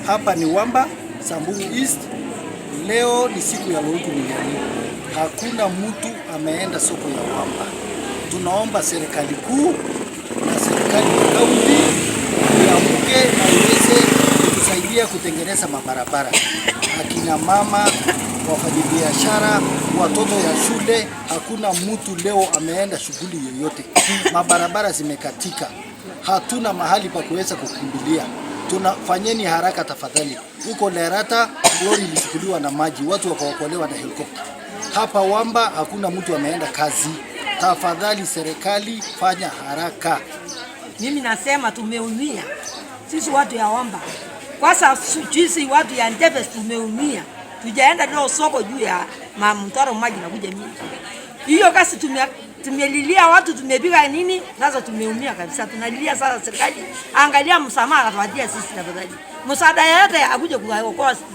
Hapa ni Wamba, Samburu East. Leo ni siku ya lorry milioni. Hakuna mtu ameenda soko ya Wamba. Tunaomba serikali kuu na serikali ya kaunti iamke na iweze kutusaidia kutengeneza mabarabara. Akina mama, wafanyabiashara, watoto ya shule, hakuna mtu leo ameenda shughuli yoyote. Mabarabara zimekatika. Hatuna mahali pa kuweza kukimbilia. Tunafanyeni haraka tafadhali. Huko Lerata lori ilichukuliwa na maji, watu wakaokolewa na helikopta. Hapa Wamba hakuna mtu ameenda kazi. Tafadhali serikali, fanya haraka. Mimi nasema tumeumia. Sisi watu ya Wamba. Kwa sababu sisi watu ya Ndebe tumeumia. Tujaenda leo soko juu ya mtaro maji na kuja mingi. Hiyo kasi tumelilia watu, tumepiga nini? Sasa tumeumia kabisa. Tunalilia sasa serikali angalia msamaha atupatie sisi tafadhali. Msaada yote akuje kuokoa sisi.